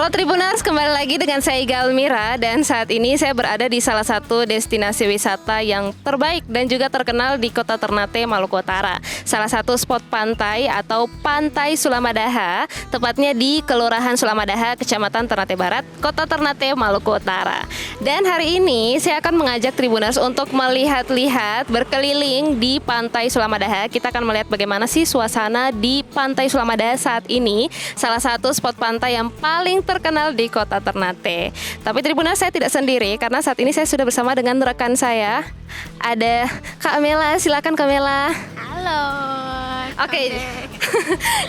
Halo Tribuners, kembali lagi dengan saya Iga Almira dan saat ini saya berada di salah satu destinasi wisata yang terbaik dan juga terkenal di Kota Ternate, Maluku Utara. Salah satu spot pantai atau Pantai Sulamadaha, tepatnya di Kelurahan Sulamadaha, Kecamatan Ternate Barat, Kota Ternate, Maluku Utara. Dan hari ini saya akan mengajak Tribuners untuk melihat-lihat, berkeliling di Pantai Sulamadaha. Kita akan melihat bagaimana sih suasana di Pantai Sulamadaha saat ini, salah satu spot pantai yang paling terkenal di Kota Ternate. Tapi Tribuners, saya tidak sendiri karena saat ini saya sudah bersama dengan rekan saya. Ada Kak Mela, silakan Kak Mela. Halo. Oke.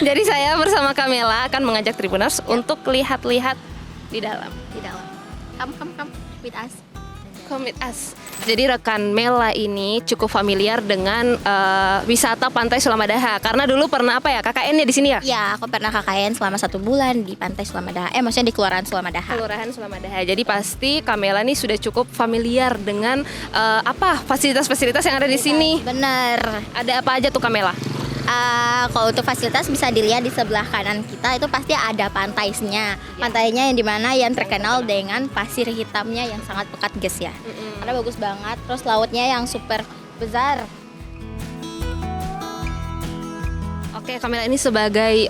Jadi saya bersama Kak Mela akan mengajak Tribuners untuk lihat-lihat di dalam. Di dalam. Come with us. Come with us. Jadi rekan Mela ini cukup familiar dengan wisata Pantai Sulamadaha karena dulu pernah KKN-nya di sini ya? Ya, aku pernah KKN selama 1 bulan di Pantai Sulamadaha. Maksudnya di Kelurahan Sulamadaha. Kelurahan Sulamadaha. Jadi pasti Kak Mela nih sudah cukup familiar dengan fasilitas-fasilitas yang ada di sini. Bener. Ada apa aja tuh Kak Mela? Kalau untuk fasilitas bisa dilihat di sebelah kanan kita itu pasti ada pantaisnya. Pantainya yang dimana yang terkenal dengan pasir hitamnya yang sangat pekat guys ya. Karena bagus banget. Terus lautnya yang super besar. Oke, Kamela ini sebagai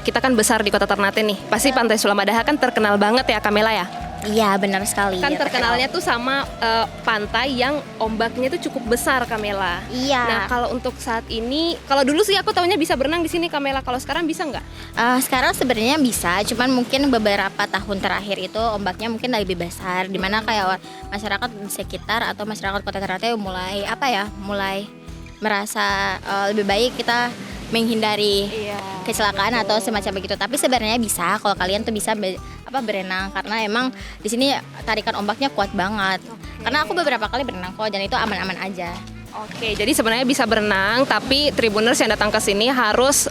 kita kan besar di Kota Ternate nih. Pasti Pantai Sulamadaha kan terkenal banget ya Kamela ya? Iya benar sekali. Kan ya, terkenalnya tuh sama pantai yang ombaknya tuh cukup besar Kamela. Iya. Nah kalau untuk saat ini, kalau dulu sih aku taunya bisa berenang di sini Kamela. Kalau sekarang bisa nggak? Sekarang sebenarnya bisa, cuman mungkin beberapa tahun terakhir itu ombaknya mungkin lebih besar. Dimana kayak masyarakat di sekitar atau masyarakat Kota Ternate mulai mulai merasa lebih baik kita menghindari kecelakaan atau semacam begitu. Tapi sebenarnya bisa kalau kalian tuh bisa berenang karena emang di sini tarikan ombaknya kuat banget. Karena aku beberapa kali berenang kok dan itu aman-aman aja. Oke, jadi sebenarnya bisa berenang, tapi Tribuners yang datang ke sini harus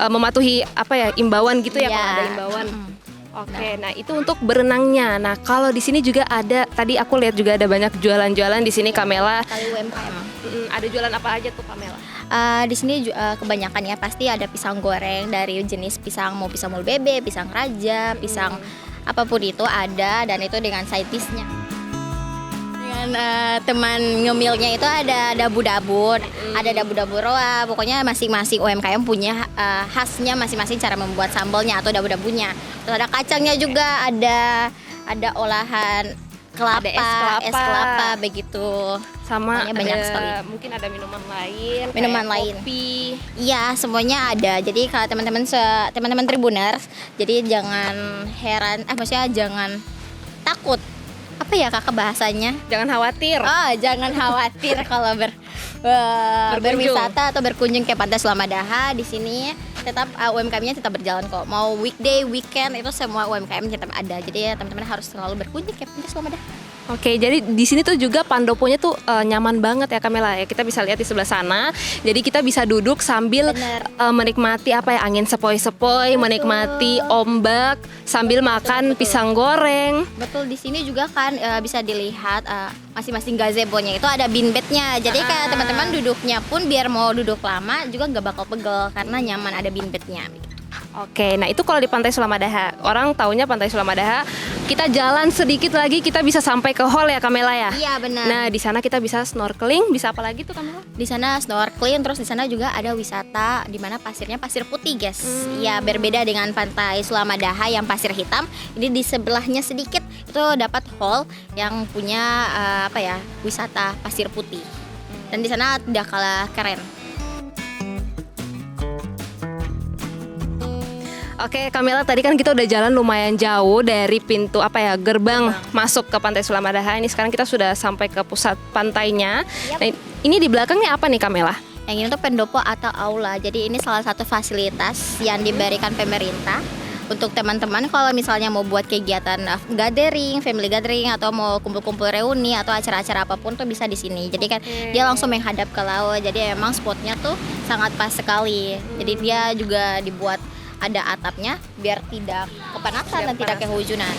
mematuhi imbauan gitu ya kalau ada imbauan. Oke, nah itu untuk berenangnya. Nah kalau di sini juga ada, tadi aku lihat juga ada banyak jualan-jualan di sini Kamela. Kali UMKM. Ada jualan apa aja tuh Kamela? Di sini kebanyakan ya pasti ada pisang goreng dari jenis pisang, mau pisang mul bebe, pisang raja, pisang apapun itu ada, dan itu dengan side dish-nya. Dengan teman ngemilnya itu ada dabu-dabu, ada dabu-dabu roa. Pokoknya masing-masing UMKM punya khasnya masing-masing cara membuat sambalnya atau dabu-dabunya. Terus ada kacangnya juga, ada olahan kelapa, ada es kelapa begitu. Sama banyak sekali. Mungkin ada minuman lain, kopi. Iya, semuanya ada. Jadi kalau teman-teman Tribuners, jadi jangan heran, maksudnya jangan takut. Apa ya kakak bahasanya? Jangan khawatir. Jangan khawatir kalau berwisata atau berkunjung ke Pantai Sulamadaha. Di sini tetap UMKM-nya tetap berjalan kok. Mau weekday, weekend itu semua UMKM tetap ada. Jadi ya teman-teman harus selalu berkunjung ke Pantai Sulamadaha. Oke, jadi di sini tuh juga pandoponya tuh nyaman banget ya Kamela ya. Kita bisa lihat di sebelah sana. Jadi kita bisa duduk sambil menikmati angin sepoi-sepoi, menikmati ombak sambil makan pisang goreng. Betul, di sini juga kan bisa dilihat masing-masing gazebonya itu ada bean bednya. Jadi kayak teman-teman duduknya pun biar mau duduk lama juga nggak bakal pegel karena nyaman ada bean bednya. Oke, nah itu kalau di Pantai Sulamadaha. Orang taunya Pantai Sulamadaha, kita jalan sedikit lagi kita bisa sampai ke hall ya Kamela ya? Iya benar. Nah di sana kita bisa snorkeling, bisa apa lagi tuh Kamela? Di sana snorkeling, terus di sana juga ada wisata di mana pasirnya pasir putih guys. Ya berbeda dengan Pantai Sulamadaha yang pasir hitam. Ini di sebelahnya sedikit itu dapat hall yang punya wisata pasir putih. Dan di sana tidak kalah keren. Oke Kamela, tadi kan kita udah jalan lumayan jauh dari pintu gerbang masuk ke Pantai Sulamadaha. Ini sekarang kita sudah sampai ke pusat pantainya. Nah, ini di belakangnya apa nih Kamela? Yang ini tuh pendopo atau aula. Jadi ini salah satu fasilitas yang diberikan pemerintah untuk teman-teman kalau misalnya mau buat kegiatan gathering, family gathering, atau mau kumpul-kumpul reuni atau acara-acara apapun tuh bisa di sini. Jadi kan dia langsung menghadap ke laut. Jadi emang spotnya tuh sangat pas sekali. Jadi dia juga dibuat ada atapnya biar tidak kepanasan dan tidak kehujanan.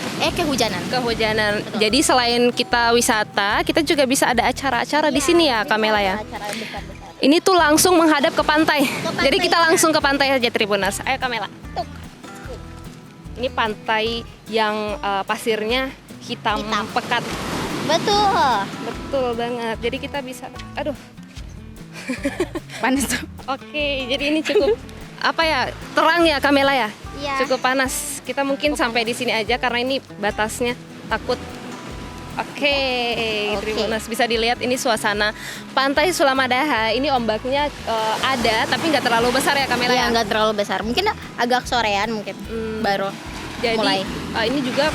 Betul. Jadi selain kita wisata, kita juga bisa ada acara-acara di sini ya Kamela ya. Ini tuh langsung menghadap ke pantai. Jadi kita langsung ke pantai aja Tribuners. Ayo Kamela. Ini pantai yang pasirnya hitam pekat. Betul. Betul banget. Jadi kita bisa, aduh, Panas tuh. oke. Jadi ini cukup apa ya, terang ya Kamela ya. Iya. Cukup panas. Kita mungkin sampai di sini aja karena ini batasnya takut. Oke, Tribuners bisa dilihat ini suasana Pantai Sulamadaha. Ini ombaknya ada tapi nggak terlalu besar ya Kamela Iya, ya. nggak terlalu besar. Mungkin agak sorean mungkin baru. Jadi mulai. ini juga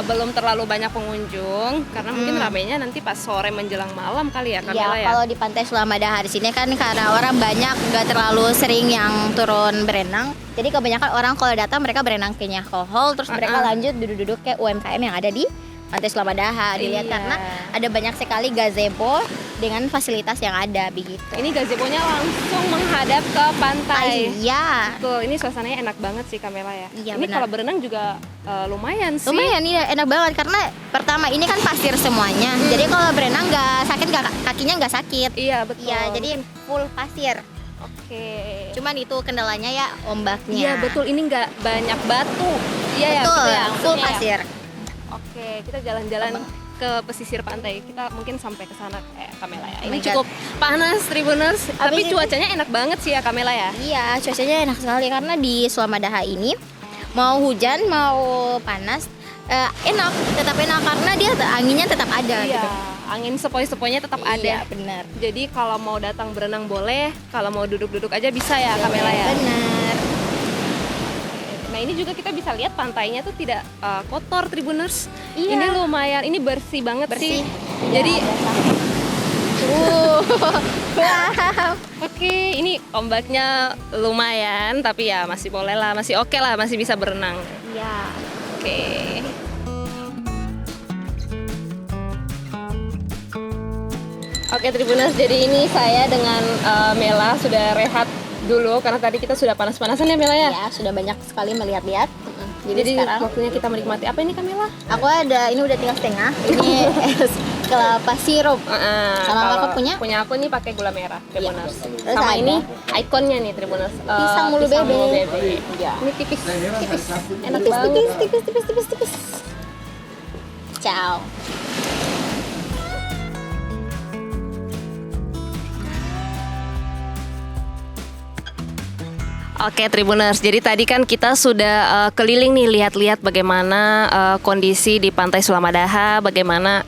belum terlalu banyak pengunjung karena mungkin ramainya nanti pas sore menjelang malam kali ya Kamela ya. Kalau di Pantai Sulamadaha di sini kan karena orang banyak nggak terlalu sering yang turun berenang. Jadi kebanyakan orang kalau datang mereka berenang ke Kohol terus mereka lanjut duduk-duduk ke UMKM yang ada di Pantai Sulamadaha. Dilihat Iya. karena ada banyak sekali gazebo dengan fasilitas yang ada begitu. Ini gazebo-nya langsung menghadap ke pantai. Iya. Betul, ini suasananya enak banget sih Kamela ya. Iya, Ini benar. kalau berenang juga lumayan sih. Lumayan iya enak banget karena pertama ini kan pasir semuanya. Jadi kalau berenang nggak sakit, kakinya nggak sakit. Iya betul. Iya, jadi full pasir. Oke. Cuman itu kendalanya ya ombaknya. Iya betul, ini nggak banyak batu. Iya ya, Betul, gitu ya, full maksudnya ya. pasir. Oke, kita jalan-jalan ke pesisir pantai. Kita mungkin sampai ke sana Kamela ya. Oh Ini my cukup panas Tribuners, tapi itu- cuacanya enak banget sih ya Kamela ya. Iya, cuacanya enak sekali karena di Sulamadaha ini mau hujan mau panas enak, tetap enak karena dia anginnya tetap ada Iya, gitu. angin sepoi-sepoinya tetap Iya, ada. benar. Jadi kalau mau datang berenang boleh, kalau mau duduk-duduk aja bisa ya Kamela ya. Benar. Nah ini juga kita bisa lihat pantainya tuh tidak kotor Tribuners. Iya. Ini lumayan, ini bersih banget Bersih. sih. Iya, Jadi wow. oke, ini ombaknya lumayan, tapi ya masih boleh lah, masih oke lah, masih bisa berenang. Iya. Oke. Oke Tribuners, jadi ini saya dengan Mela sudah rehat dulu karena tadi kita sudah panas-panasan ya Mela ya. Ya, sudah banyak sekali melihat-lihat. Jadi sekarang waktunya kita menikmati. Apa ini Kamela? aku ada ini udah tinggal setengah. Ini es kelapa sirup. Sama Kalau kakak punya? Punya aku nih pakai gula merah Tribuners. Terus Sama ada? ini ikonnya nih Tribuners. Pisang mulu bebe. Iya. Ini tipis. Enak Tipis, banget. tipis. Ciao. Oke Tribuners, jadi tadi kan kita sudah keliling nih lihat-lihat bagaimana kondisi di Pantai Sulamadaha, bagaimana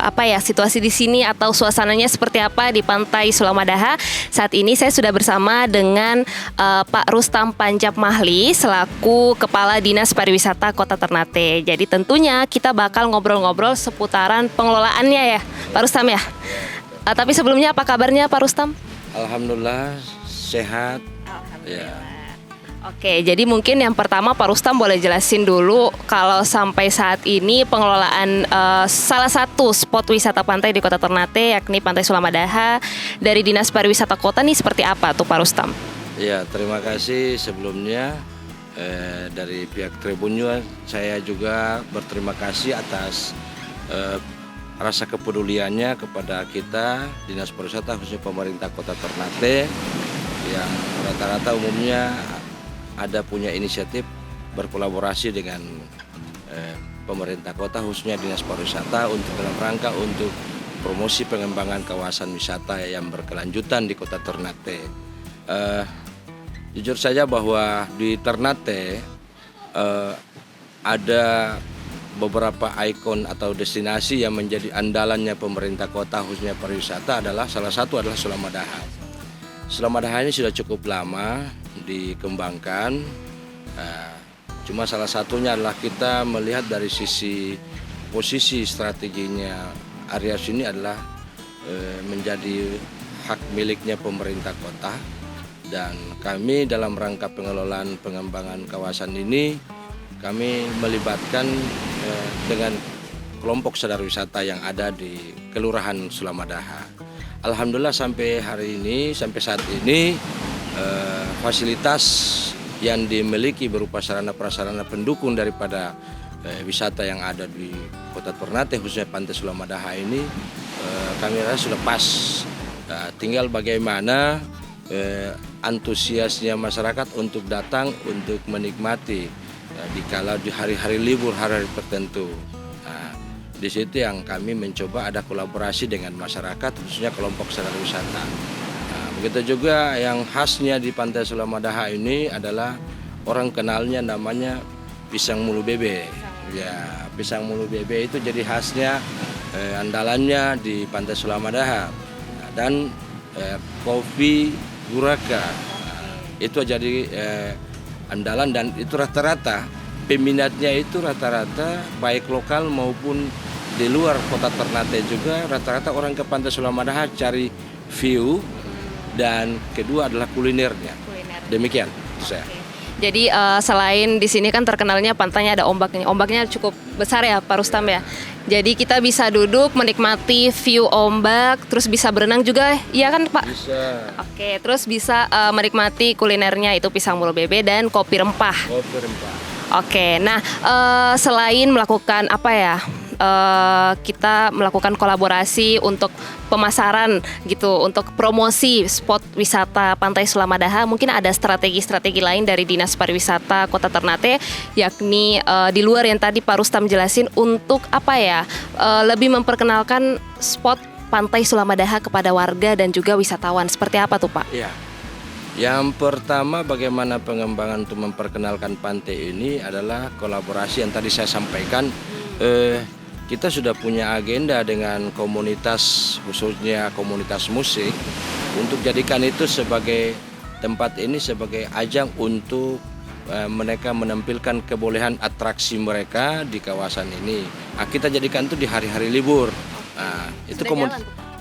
apa ya situasi di sini atau suasananya seperti apa di Pantai Sulamadaha. Saat ini saya sudah bersama dengan Pak Rustam Panjab Mahli selaku Kepala Dinas Pariwisata Kota Ternate. Jadi tentunya kita bakal ngobrol-ngobrol seputaran pengelolaannya ya, Pak Rustam ya. Tapi sebelumnya apa kabarnya Pak Rustam? Alhamdulillah sehat. Ya. Oke, jadi mungkin yang pertama Pak Rustam boleh jelasin dulu kalau sampai saat ini pengelolaan salah satu spot wisata pantai di Kota Ternate yakni Pantai Sulamadaha dari Dinas Pariwisata Kota nih seperti apa tuh Pak Rustam? Ya, terima kasih sebelumnya dari pihak Tribun News. Saya juga berterima kasih atas rasa kepeduliannya kepada kita Dinas Pariwisata khususnya pemerintah Kota Ternate yang rata-rata umumnya ada punya inisiatif berkolaborasi dengan pemerintah kota khususnya Dinas Pariwisata untuk dalam rangka untuk promosi pengembangan kawasan wisata yang berkelanjutan di Kota Ternate. Jujur saja bahwa di Ternate ada beberapa ikon atau destinasi yang menjadi andalannya pemerintah kota khususnya pariwisata adalah salah satu adalah Sulamadaha. Sulamadaha ini sudah cukup lama dikembangkan, cuma salah satunya adalah kita melihat dari sisi posisi strateginya area sini adalah menjadi hak miliknya pemerintah kota dan kami dalam rangka pengelolaan pengembangan kawasan ini kami melibatkan dengan kelompok sadar wisata yang ada di Kelurahan Sulamadaha. Alhamdulillah sampai hari ini, sampai saat ini fasilitas yang dimiliki berupa sarana prasarana pendukung daripada wisata yang ada di Kota Ternate khususnya Pantai Sulamadaha ini kami rasa sudah pas. Tinggal bagaimana antusiasnya masyarakat untuk datang untuk menikmati dikala di hari-hari libur, hari-hari tertentu. Nah, di situ yang kami mencoba ada kolaborasi dengan masyarakat, khususnya kelompok sadar wisata. Nah, begitu juga yang khasnya di Pantai Sulamadaha ini adalah orang kenalnya namanya pisang mulu bebe. Ya, pisang mulu bebe itu jadi khasnya andalannya di Pantai Sulamadaha. Nah, dan kopi guraka. Nah, itu jadi andalan, dan itu rata-rata peminatnya itu rata-rata baik lokal maupun di luar kota Ternate juga, rata-rata orang ke Pantai Sulamadaha cari view, dan kedua adalah kulinernya. Demikian itu saya. Jadi selain di sini kan terkenalnya pantainya ada ombaknya. Ombaknya cukup besar ya Pak Rustam ya. Jadi kita bisa duduk menikmati view ombak, terus bisa berenang juga, iya kan Pak? Bisa. Oke, terus bisa menikmati kulinernya itu pisang mulu bebe dan kopi rempah. Kopi rempah. Oke, nah selain melakukan apa ya, kita melakukan kolaborasi untuk pemasaran gitu, untuk promosi spot wisata Pantai Sulamadaha, mungkin ada strategi-strategi lain dari Dinas Pariwisata Kota Ternate, yakni di luar yang tadi Pak Rustam jelasin, untuk apa ya, lebih memperkenalkan spot Pantai Sulamadaha kepada warga dan juga wisatawan. Seperti apa tuh Pak? Ya. Yang pertama, bagaimana pengembangan untuk memperkenalkan pantai ini adalah kolaborasi yang tadi saya sampaikan. Kita sudah punya agenda dengan komunitas, khususnya komunitas musik, untuk jadikan itu sebagai tempat ini sebagai ajang untuk mereka menampilkan kebolehan atraksi mereka di kawasan ini. Nah, kita jadikan itu di hari-hari libur. Nah, itu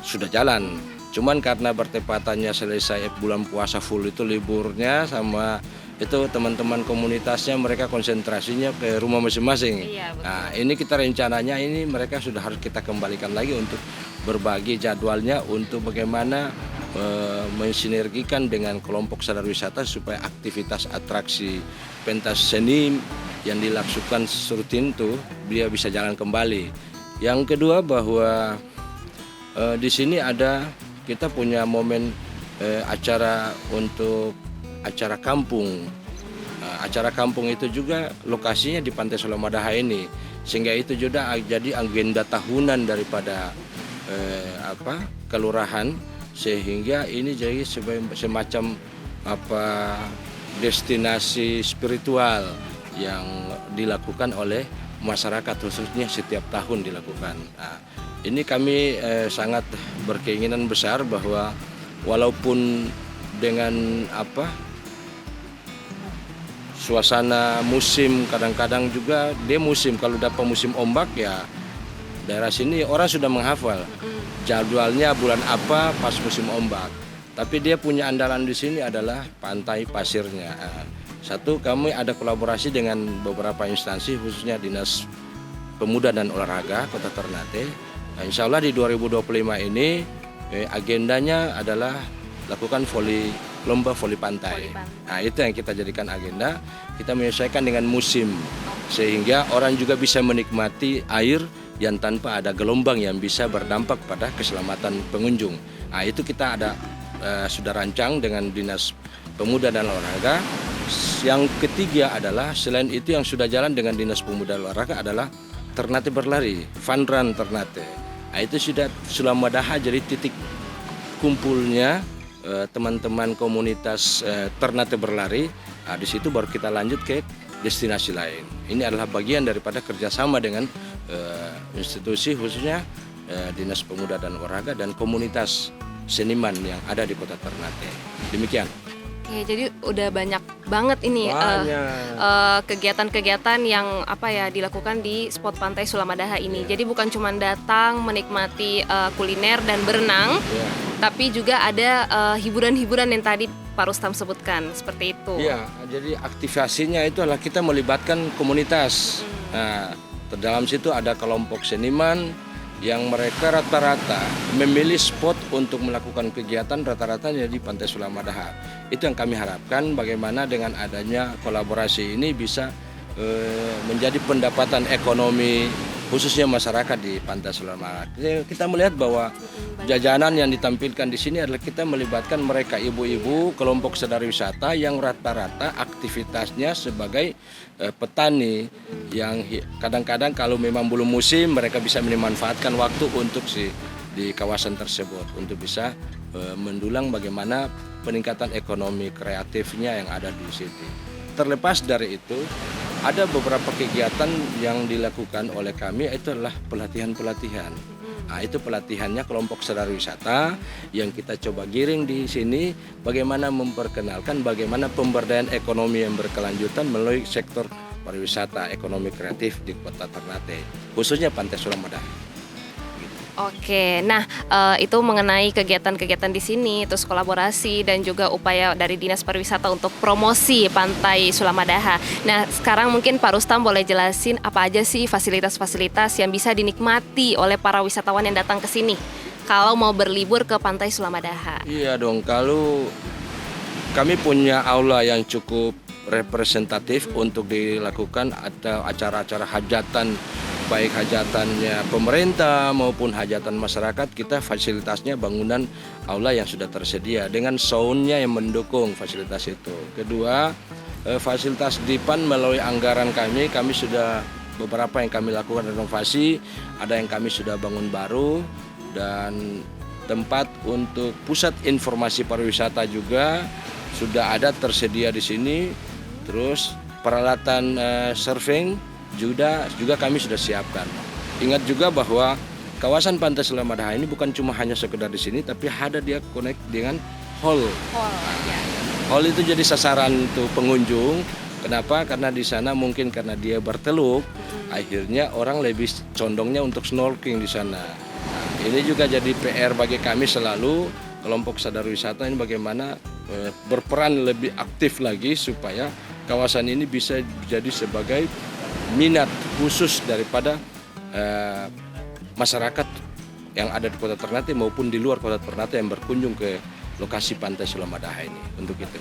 sudah jalan. Cuman karena bertepatannya selesai bulan puasa full itu liburnya, sama itu teman-teman komunitasnya mereka konsentrasinya ke rumah masing-masing. Iya, betul. Nah, ini kita rencananya ini mereka sudah harus kita kembalikan lagi untuk berbagi jadwalnya untuk bagaimana mensinergikan dengan kelompok sadar wisata supaya aktivitas atraksi pentas seni yang dilakukan rutin itu dia bisa jalan kembali. Yang kedua, bahwa di sini kita punya momen acara untuk acara kampung. Acara kampung itu juga lokasinya di Pantai Sulamadaha ini, sehingga itu juga jadi agenda tahunan daripada kelurahan, sehingga ini jadi semacam destinasi spiritual yang dilakukan oleh masyarakat, khususnya setiap tahun dilakukan. Nah, ini kami sangat berkeinginan besar bahwa walaupun dengan suasana musim, kadang-kadang juga dia musim, kalau dapat musim ombak ya daerah sini orang sudah menghafal jadwalnya bulan apa pas musim ombak. Tapi dia punya andalan di sini adalah pantai pasirnya. Satu, kami ada kolaborasi dengan beberapa instansi, khususnya Dinas Pemuda dan Olahraga Kota Ternate. Nah, insya Allah di 2025 ini agendanya adalah lakukan lomba voli pantai. Nah, itu yang kita jadikan agenda. Kita menyesuaikan dengan musim, sehingga orang juga bisa menikmati air yang tanpa ada gelombang yang bisa berdampak pada keselamatan pengunjung. Nah, itu kita sudah rancang dengan Dinas Pemuda dan Olahraga. Yang ketiga adalah selain itu yang sudah jalan dengan Dinas Pemuda dan Olahraga adalah Ternate Berlari, Fun Run Ternate. Nah, itu sudah Sulamadaha jadi titik kumpulnya teman-teman komunitas Ternate Berlari. Nah, di situ baru kita lanjut ke destinasi lain. Ini adalah bagian daripada kerjasama dengan institusi, khususnya Dinas Pemuda dan Olahraga dan komunitas seniman yang ada di Kota Ternate. Demikian. Oke, jadi udah banyak banget ini kegiatan-kegiatan yang dilakukan di spot Pantai Sulamadaha ini. Jadi bukan cuma datang menikmati kuliner dan berenang, tapi juga ada hiburan-hiburan yang tadi Pak Rustam sebutkan, seperti itu. Iya, jadi aktivasinya itu adalah kita melibatkan komunitas. Nah, dalam situ ada kelompok seniman yang mereka rata-rata memilih spot untuk melakukan kegiatan rata-rata di Pantai Sulamadaha. Itu yang kami harapkan, bagaimana dengan adanya kolaborasi ini bisa menjadi pendapatan ekonomi khususnya masyarakat di Pantai Sulamadaha. Kita melihat bahwa jajanan yang ditampilkan di sini adalah kita melibatkan mereka ibu-ibu kelompok sadar wisata yang rata-rata aktivitasnya sebagai petani yang kadang-kadang kalau memang belum musim mereka bisa memanfaatkan waktu untuk di kawasan tersebut untuk bisa mendulang bagaimana peningkatan ekonomi kreatifnya yang ada di situ. Terlepas dari itu, ada beberapa kegiatan yang dilakukan oleh kami itu adalah pelatihan-pelatihan. Nah, itu pelatihannya kelompok sadar wisata yang kita coba giring di sini bagaimana memperkenalkan bagaimana pemberdayaan ekonomi yang berkelanjutan melalui sektor pariwisata, ekonomi kreatif di Kota Ternate, khususnya Pantai Sulamadaha. Oke, nah itu mengenai kegiatan-kegiatan di sini, terus kolaborasi dan juga upaya dari Dinas Pariwisata untuk promosi Pantai Sulamadaha. Nah, sekarang mungkin Pak Rustam boleh jelasin apa aja sih fasilitas-fasilitas yang bisa dinikmati oleh para wisatawan yang datang ke sini kalau mau berlibur ke Pantai Sulamadaha. Iya dong, kalau kami punya aula yang cukup representatif untuk dilakukan atau acara-acara hajatan, baik hajatannya pemerintah maupun hajatan masyarakat, kita fasilitasnya bangunan aula yang sudah tersedia dengan soundnya yang mendukung fasilitas itu. Kedua, fasilitas Dipan melalui anggaran kami sudah beberapa yang kami lakukan renovasi, ada yang kami sudah bangun baru, dan tempat untuk pusat informasi pariwisata juga sudah ada tersedia di sini. Terus peralatan surfing juga kami sudah siapkan. Ingat juga bahwa kawasan Pantai Sulamadaha ini bukan cuma hanya sekedar di sini, tapi ada dia connect dengan hall. Hall itu jadi sasaran untuk pengunjung. Kenapa? Karena di sana mungkin karena dia berteluk, akhirnya orang lebih condongnya untuk snorkeling di sana. Nah, ini juga jadi PR bagi kami selalu kelompok sadar wisata ini bagaimana berperan lebih aktif lagi supaya kawasan ini bisa jadi sebagai minat khusus daripada masyarakat yang ada di Kota Ternate maupun di luar Kota Ternate yang berkunjung ke lokasi Pantai Sulamadaha ini untuk itu.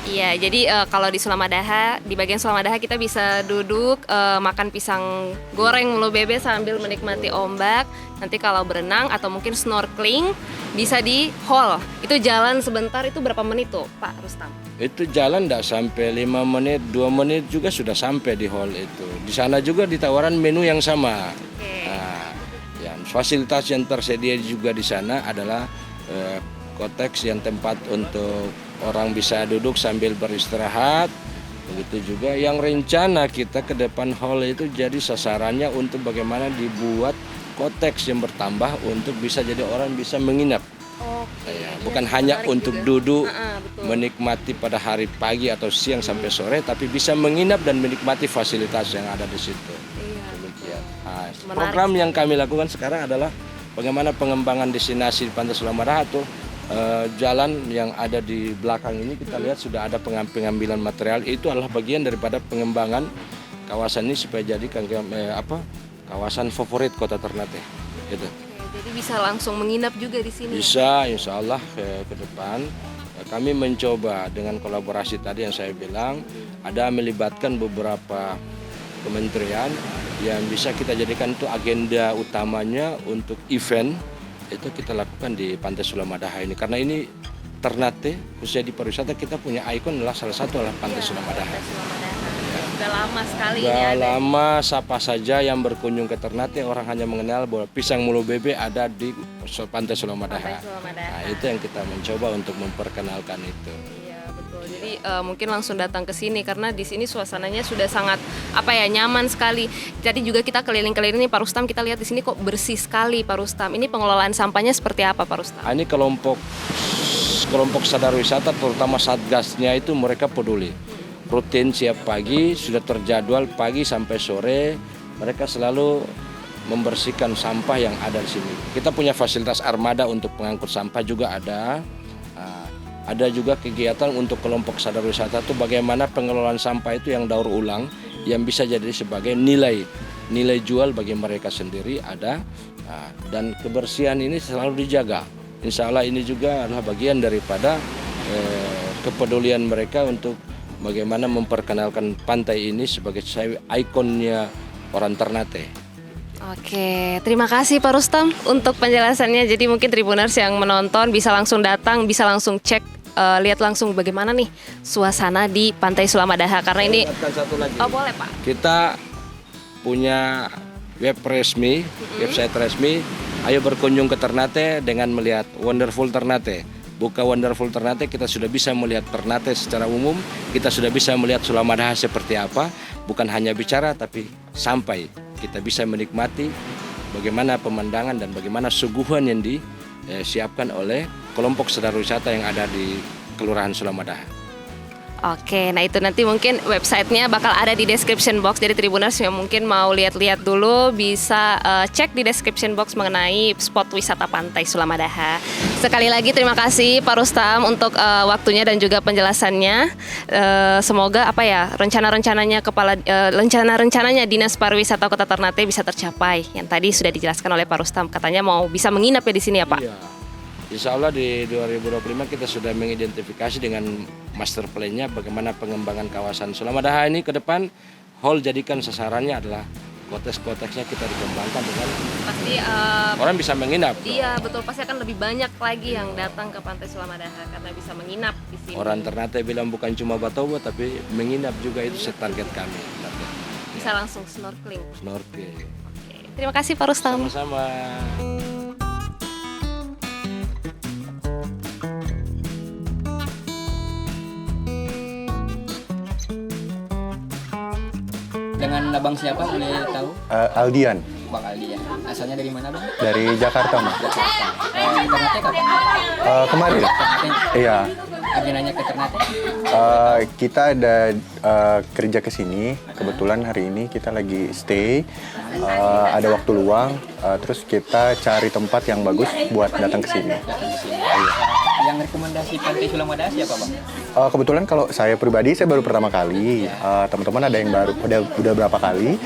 Iya, jadi kalau di Sulamadaha, di bagian Sulamadaha kita bisa duduk makan pisang goreng mulu bebe sambil menikmati ombak. Nanti kalau berenang atau mungkin snorkeling bisa di hall. Itu jalan sebentar, itu berapa menit tuh Pak Rustam? Itu jalan tidak sampai 5 menit, 2 menit juga sudah sampai di hall itu. Di sana juga ditawaran menu yang sama. Nah, yang fasilitas yang tersedia juga di sana adalah koteks yang tempat untuk orang bisa duduk sambil beristirahat. Begitu juga yang rencana kita ke depan hall itu jadi sasarannya untuk bagaimana dibuat koteks yang bertambah untuk bisa jadi orang bisa menginap. Ya, bukan hanya untuk duduk menikmati pada hari pagi atau siang sampai sore, tapi bisa menginap dan menikmati fasilitas yang ada di situ. Demikian. Nah, program yang kami lakukan sekarang adalah bagaimana pengembangan destinasi di Pantai Sulamadaha tuh. Jalan yang ada di belakang ini kita lihat sudah ada pengambilan material, itu adalah bagian daripada pengembangan kawasan ini supaya jadi kawasan favorit Kota Ternate gitu. Jadi bisa langsung menginap juga di sini. Bisa, insya Allah ke depan kami mencoba dengan kolaborasi tadi yang saya bilang, ada melibatkan beberapa kementerian yang bisa kita jadikan itu agenda utamanya untuk event. Itu kita lakukan di Pantai Sulamadaha ini karena ini Ternate khususnya di pariwisata kita punya ikon adalah salah satu adalah Pantai Sulamadaha. Sudah lama sekali ini ada. Lama siapa saja yang berkunjung ke Ternate orang hanya mengenal bahwa pisang mulu bebe ada di Pantai Sulamadaha. Nah, itu yang kita mencoba untuk memperkenalkan itu. Jadi mungkin langsung datang ke sini karena di sini suasananya sudah sangat nyaman sekali. Jadi juga kita keliling-keliling nih Pak Rustam, kita lihat di sini kok bersih sekali Pak Rustam. Ini pengelolaan sampahnya seperti apa Pak Rustam? Ini kelompok sadar wisata terutama satgasnya itu mereka peduli. Rutin siap pagi, sudah terjadwal pagi sampai sore mereka selalu membersihkan sampah yang ada di sini. Kita punya fasilitas armada untuk pengangkut sampah juga ada. Ada juga kegiatan untuk kelompok sadar wisata itu bagaimana pengelolaan sampah itu yang daur ulang yang bisa jadi sebagai nilai jual bagi mereka sendiri ada. Dan kebersihan ini selalu dijaga. Insya Allah ini juga adalah bagian daripada kepedulian mereka untuk bagaimana memperkenalkan pantai ini sebagai ikonnya orang Ternate. Oke, terima kasih Pak Rustam untuk penjelasannya. Jadi mungkin Tribuners yang menonton bisa langsung datang, bisa langsung cek, lihat langsung bagaimana nih suasana di Pantai Sulamadaha. Karena ini, Satu lagi. oh boleh Pak. Kita punya web resmi, website resmi. Ayo berkunjung ke Ternate dengan melihat Wonderful Ternate. Buka Wonderful Ternate, kita sudah bisa melihat Ternate secara umum. Kita sudah bisa melihat Sulamadaha seperti apa. Bukan hanya bicara, tapi sampai kita bisa menikmati bagaimana pemandangan dan bagaimana suguhan yang disiapkan oleh kelompok sadar wisata yang ada di Kelurahan Sulamadaha. Oke, nah itu nanti mungkin websitenya bakal ada di description box. Jadi Tribuners yang mungkin mau lihat-lihat dulu bisa cek di description box mengenai spot wisata Pantai Sulamadaha. Sekali lagi terima kasih Pak Rustam untuk waktunya dan juga penjelasannya. Semoga rencana-rencananya Dinas Pariwisata Kota Ternate bisa tercapai. Yang tadi sudah dijelaskan oleh Pak Rustam, katanya mau bisa menginap ya di sini ya Pak. Iya. Insya Allah di 2025 kita sudah mengidentifikasi dengan master plan-nya bagaimana pengembangan kawasan Sulamadaha ini ke depan. Hall jadikan sasarannya adalah kotes-kotesnya kita dikembangkan dengan Pasti orang bisa menginap. iya betul, pasti akan lebih banyak lagi yang datang ke Pantai Sulamadaha karena bisa menginap di sini. Orang Ternate bilang bukan cuma batobo tapi menginap juga, itu target kami. Bisa langsung snorkeling. Snorkeling. Oke, terima kasih Pak Rustam. Sama-sama. Dengan abang siapa boleh tahu? Aldian Bang Aldi ya. Asalnya dari mana bang? dari Jakarta Mas. Ternate kapan? Kemarin Ternate. iya Agendanya ke Ternate? kita ada kerja ke sini, kebetulan hari ini kita lagi stay, ada waktu luang, terus kita cari tempat yang bagus buat datang ke sini. Datang ke sini. Yang rekomendasi Pantai Sulamadaha siapa bang? Kebetulan kalau saya pribadi saya baru pertama kali, teman-teman ada yang baru udah berapa kali,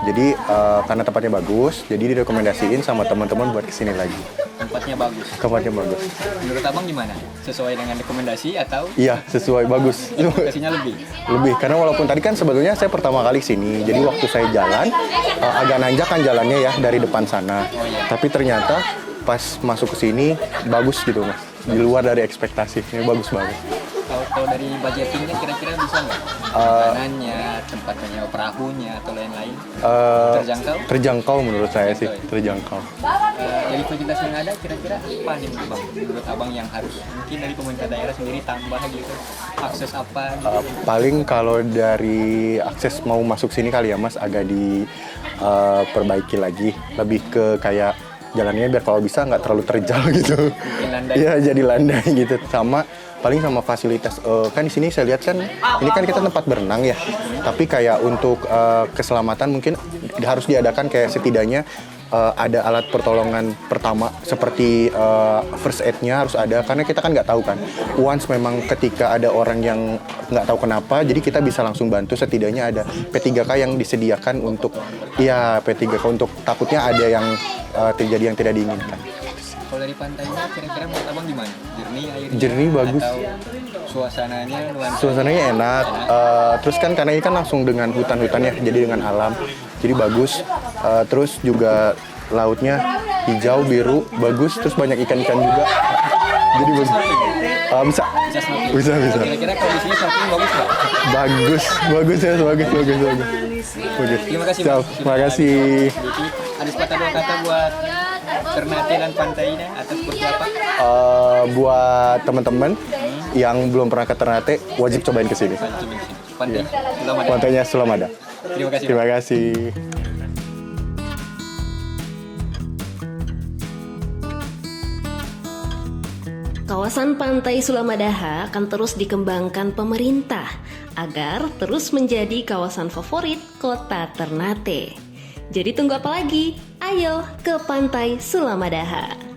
jadi karena tempatnya bagus, jadi direkomendasiin sama teman-teman buat kesini lagi. Tempatnya bagus. Tempatnya bagus. Menurut abang gimana? Sesuai dengan rekomendasi atau Iya, sesuai bagus. rekomendasinya lebih? Lebih, karena walaupun tadi kan sebetulnya saya pertama kali sini, jadi waktu saya jalan agak nanjak kan jalannya ya dari depan sana, tapi ternyata pas masuk ke sini bagus gitu Mas, di luar dari ekspektasi, ini bagus banget. Kalau dari budgetingnya kira-kira bisa nggak? Makanannya, tempat menyewa perahunya atau lain-lain? Terjangkau? Terjangkau menurut saya sih, terjangkau. Dari fasilitas yang ada kira-kira apa nih bang? Menurut abang yang harus mungkin dari pemerintah daerah sendiri tambah gitu? Akses apa? Paling kalau dari akses mau masuk sini kali ya Mas, agak diperbaiki lagi, lebih ke kayak jalannya biar kalau bisa nggak terlalu terjal gitu. Iya, jadi landai gitu. Paling sama fasilitas, kan di sini saya lihat kan ini kan kita tempat berenang ya, tapi kayak untuk keselamatan mungkin harus diadakan kayak setidaknya ada alat pertolongan pertama seperti first aid-nya harus ada, karena kita kan nggak tahu kan, once memang ketika ada orang yang nggak tahu kenapa, jadi kita bisa langsung bantu, setidaknya ada P3K yang disediakan untuk P3K untuk takutnya ada yang terjadi yang tidak diinginkan. Kalau dari pantainya kira-kira menurut abang gimana? Jernih airnya? Jernih, bagus. Atau suasananya? Suasananya enak, terus kan karena ini kan langsung dengan hutan-hutan ya, jadi dengan alam, jadi bagus. Terus juga lautnya hijau, biru, bagus, terus banyak ikan-ikan juga. Jadi bagus. Bisa. Kira-kira kalau di sini snorkeling bagus nggak? Bagus ya, bagus. Terima kasih Siap, Bang. terima kasih. Jadi ada sepatah dua kata buat Ternate dan pantainya atau seperti apa? Buat teman-teman yang belum pernah ke Ternate, wajib cobain kesini. Pantai Sulamadaha. Pantainya Sulamadaha. Terima kasih. Terima kasih. Kawasan Pantai Sulamadaha akan terus dikembangkan pemerintah agar terus menjadi kawasan favorit Kota Ternate. Jadi tunggu apa lagi? Ayo ke Pantai Sulamadaha.